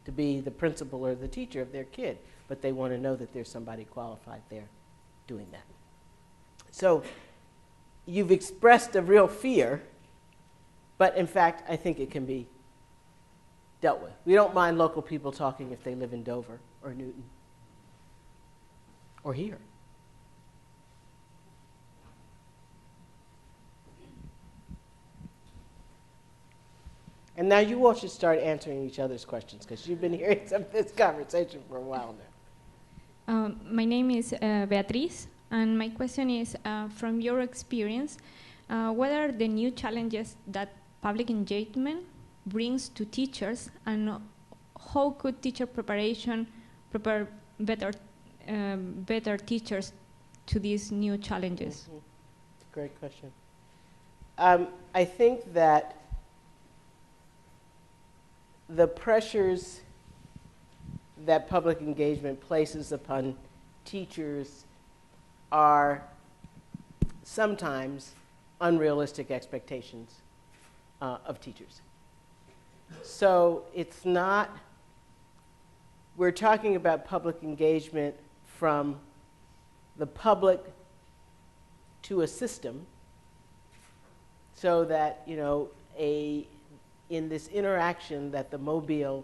to be the principal or the teacher of their kid, but they want to know that there's somebody qualified there doing that. So you've expressed a real fear, but in fact, I think it can be dealt with. We don't mind local people talking if they live in Dover or Newton or here. And now you all should start answering each other's questions, because you've been hearing some of this conversation for a while now. My name is Beatriz, and my question is, from your experience, what are the new challenges that public engagement brings to teachers, and how could teacher preparation prepare better teachers to these new challenges? Mm-hmm. Great question. I think that the pressures that public engagement places upon teachers are sometimes unrealistic expectations of teachers. So it's not, we're talking about public engagement from the public to a system, so that, you know, in this interaction that the Mobile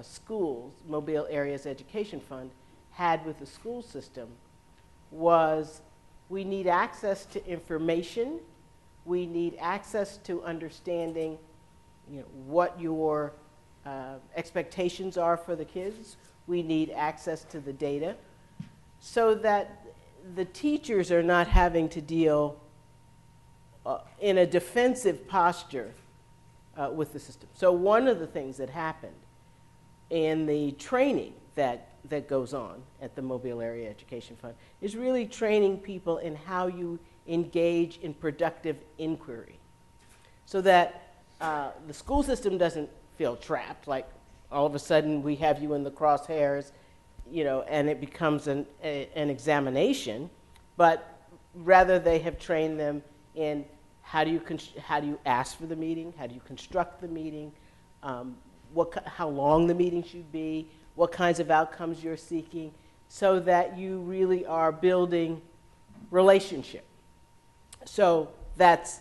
schools, Mobile Areas Education Fund had with the school system was, we need access to information, we need access to understanding, you know, what your expectations are for the kids, we need access to the data, so that the teachers are not having to deal in a defensive posture with the system. So one of the things that happened in the training that goes on at the Mobile Area Education Fund is really training people in how you engage in productive inquiry, so that the school system doesn't feel trapped, like all of a sudden we have you in the crosshairs, you know, and it becomes an examination, but rather they have trained them in how do you ask for the meeting? How do you construct the meeting? How long the meeting should be? What kinds of outcomes you're seeking? So that you really are building relationship. So that's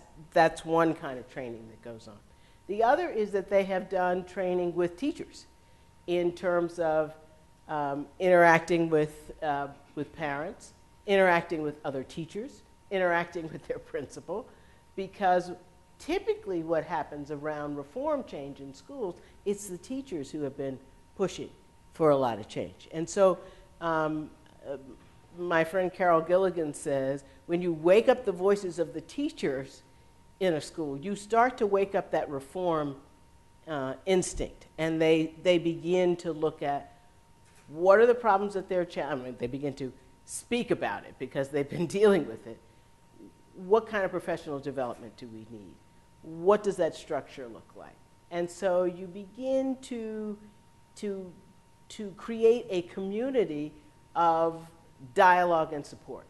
one kind of training that goes on. The other is that they have done training with teachers in terms of interacting with parents, interacting with other teachers, interacting with their principal. Because typically what happens around reform change in schools, it's the teachers who have been pushing for a lot of change. And so my friend Carol Gilligan says, when you wake up the voices of the teachers in a school, you start to wake up that reform instinct. And they begin to look at what are the problems that they're challenging. They begin to speak about it because they've been dealing with it. What kind of professional development do we need? What does that structure look like? And so you begin to create a community of dialogue and support.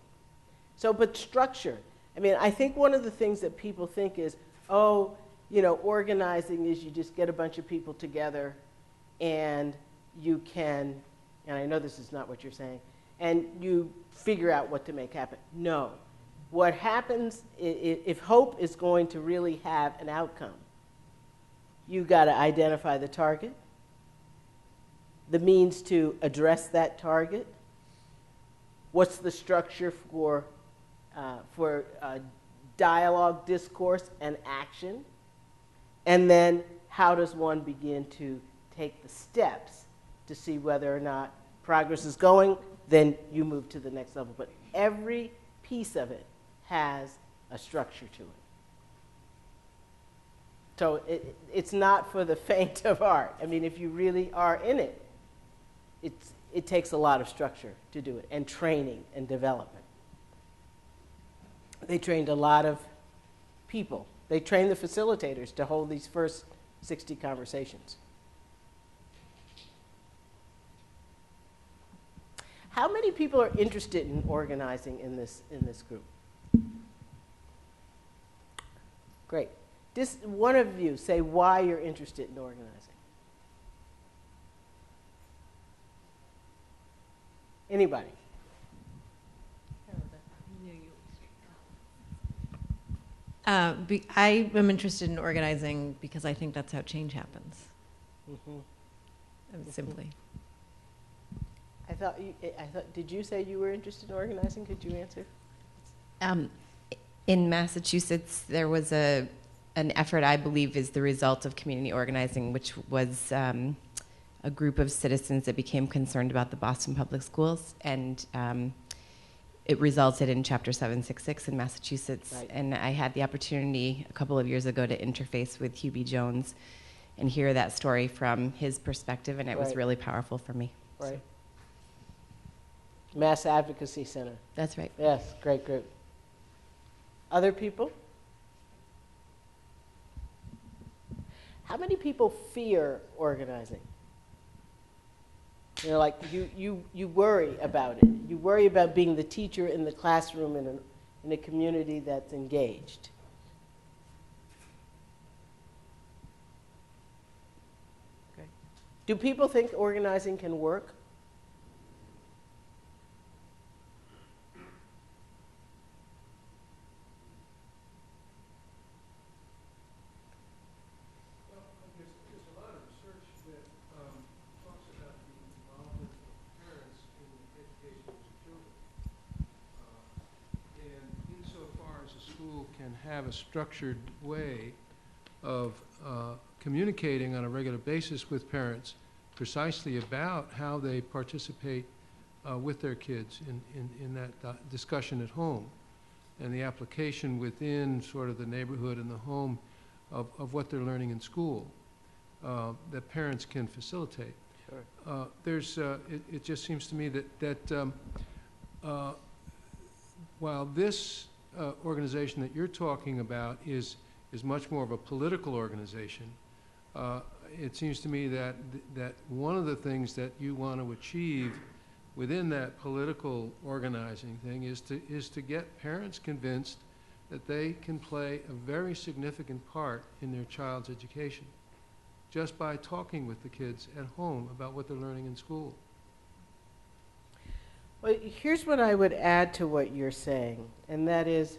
So, but structure. I mean, I think one of the things that people think is, oh, you know, organizing is you just get a bunch of people together and you can, and I know this is not what you're saying, and you figure out what to make happen. No. What happens, if hope is going to really have an outcome, you've got to identify the target, the means to address that target, what's the structure for dialogue, discourse, and action, and then how does one begin to take the steps to see whether or not progress is going, then you move to the next level. But every piece of it has a structure to it. So it's not for the faint of heart. I mean, if you really are in it, it takes a lot of structure to do it, and training and development. They trained a lot of people. They trained the facilitators to hold these first 60 conversations. How many people are interested in organizing in this group? Great. Just one of you say why you're interested in organizing. Anybody? I am interested in organizing because I think that's how change happens. Simply. I thought. Did you say you were interested in organizing? Could you answer? In Massachusetts, there was an effort I believe is the result of community organizing, which was a group of citizens that became concerned about the Boston Public Schools, and it resulted in Chapter 766 in Massachusetts. Right. And I had the opportunity a couple of years ago to interface with Hugh B. Jones and hear that story from his perspective, and it was Right. really powerful for me. Right. Mass Advocacy Center. That's right. Yes, great group. Other people? How many people fear organizing? You know, like you worry about it. You worry about being the teacher in the classroom in a community that's engaged. Okay. Do people think organizing can work? There's a lot of research that talks about the involvement of parents in the education of children. And insofar as a school can have a structured way of communicating on a regular basis with parents precisely about how they participate with their kids in that discussion at home, and the application within sort of the neighborhood and the home of what they're learning in school, that parents can facilitate. Sure. It just seems to me that while this organization that you're talking about is much more of a political organization, it seems to me that one of the things that you want to achieve within that political organizing thing is to get parents convinced that they can play a very significant part in their child's education just by talking with the kids at home about what they're learning in school. Well, here's what I would add to what you're saying, and that is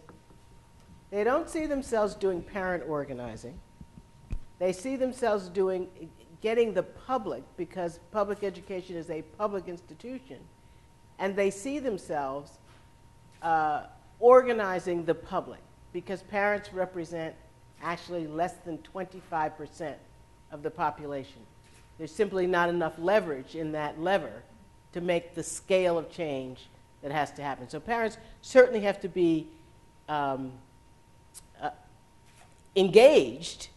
they don't see themselves doing parent organizing. They see themselves getting the public, because public education is a public institution, and they see themselves organizing the public, because parents represent actually less than 25% of the population. There's simply not enough leverage in that lever to make the scale of change that has to happen. So parents certainly have to be engaged,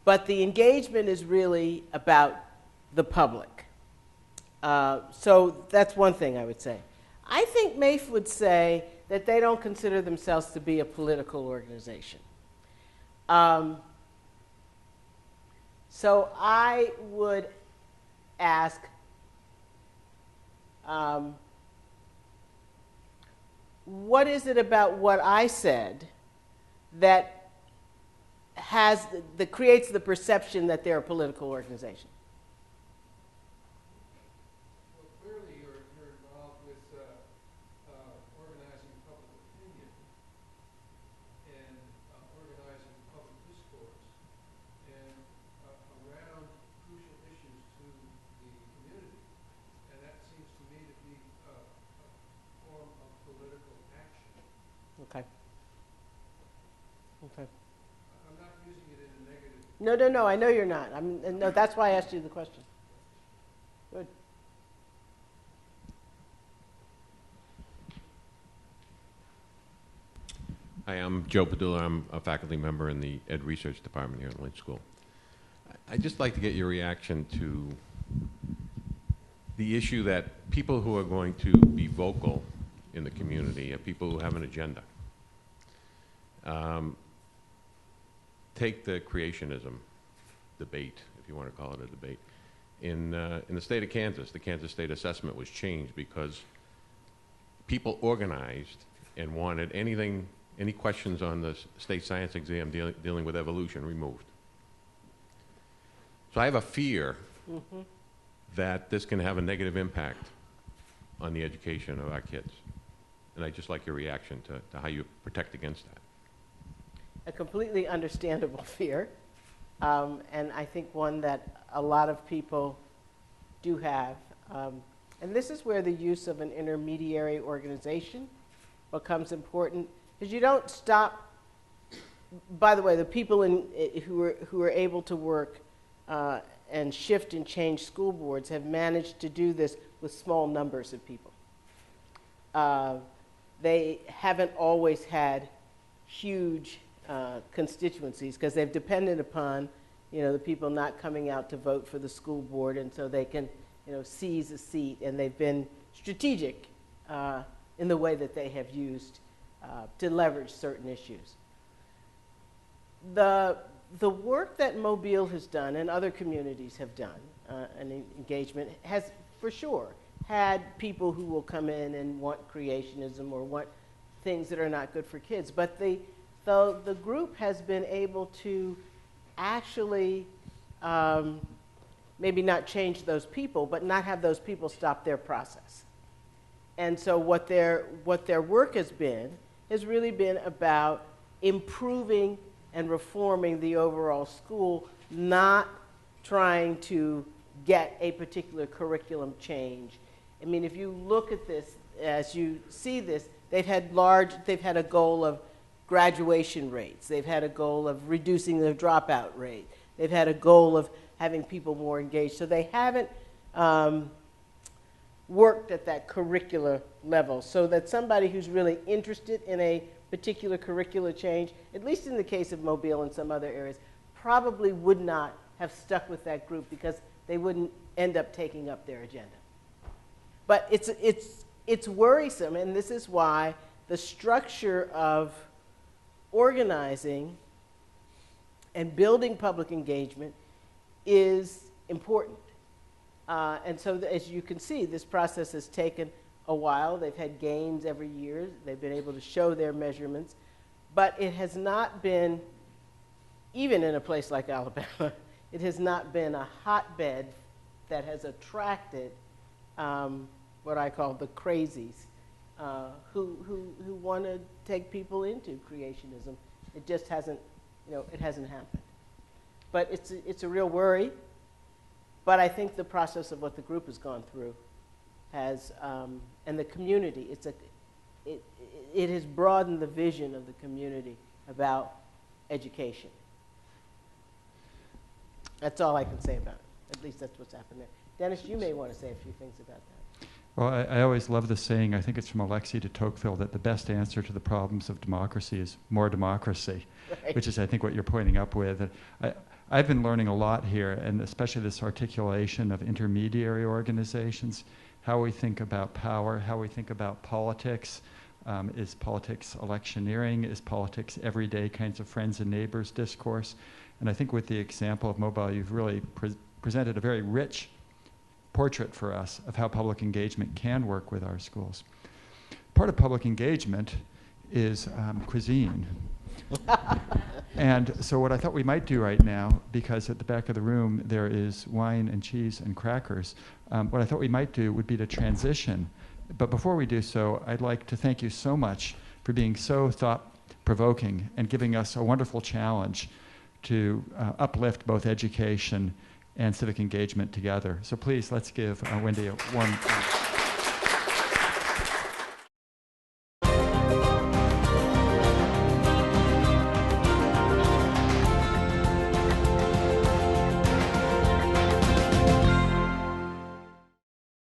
but the engagement is really about the public. So that's one thing I would say. I think MAIF would say that they don't consider themselves to be a political organization. So I would ask, what is it about what I said that creates the perception that they're a political organization? Well, clearly you're involved with organizing public opinion and organizing public discourse and around crucial issues to the community. And that seems to me to be a form of political action. Okay. Okay. I'm not using it in a negative. No, I know you're not. No, that's why I asked you the question. Good. Hi, I'm Joe Padula. I'm a faculty member in the Ed Research Department here at Lynch School. I'd just like to get your reaction to the issue that people who are going to be vocal in the community are people who have an agenda. Take the creationism debate, if you want to call it a debate. In the state of Kansas, the Kansas State Assessment was changed because people organized and wanted anything Any questions on the state science exam dealing with evolution? Removed. So I have a fear that this can have a negative impact on the education of our kids. And I'd just like your reaction to how you protect against that. A completely understandable fear, and I think one that a lot of people do have. And this is where the use of an intermediary organization becomes important, because you don't stop. By the way, the people who are able to work and shift and change school boards have managed to do this with small numbers of people. They haven't always had huge constituencies, because they've depended upon, the people not coming out to vote for the school board, and so they can, seize a seat, and they've been strategic in the way that they have used to leverage certain issues. The work that Mobile has done and other communities have done, an engagement, has for sure had people who will come in and want creationism or want things that are not good for kids. But the group has been able to actually maybe not change those people, but not have those people stop their process. And so what their work has really been about improving and reforming the overall school, not trying to get a particular curriculum change. I mean, if you look at this, as you see this, they've had a goal of graduation rates. They've had a goal of reducing the dropout rate. They've had a goal of having people more engaged. So they haven't worked at that curricular level, so that somebody who's really interested in a particular curricular change, at least in the case of Mobile and some other areas, probably would not have stuck with that group, because they wouldn't end up taking up their agenda. But it's worrisome, and this is why the structure of organizing and building public engagement is important. And so as you can see, this process has taken a while. They've had gains every year. They've been able to show their measurements. But it has not been, even in a place like Alabama, it has not been a hotbed that has attracted what I call the crazies, who want to take people into creationism. It just hasn't, it hasn't happened. But it's a real worry. But I think the process of what the group has gone through has, and the community, it has broadened the vision of the community about education. That's all I can say about it. At least that's what's happened there. Dennis, you may want to say a few things about that. Well, I always love the saying, I think it's from Alexis de Tocqueville, that the best answer to the problems of democracy is more democracy, right. Which is, I think, what you're pointing up with. I've been learning a lot here, and especially this articulation of intermediary organizations, how we think about power, how we think about politics. Is politics electioneering? Is politics everyday kinds of friends and neighbors discourse? And I think with the example of Mobile, you've really presented a very rich portrait for us of how public engagement can work with our schools. Part of public engagement is cuisine. And so what I thought we might do right now, because at the back of the room there is wine and cheese and crackers, what I thought we might do would be to transition. But before we do so, I'd like to thank you so much for being so thought-provoking and giving us a wonderful challenge to uplift both education and civic engagement together. So please, let's give Wendy a warm applause.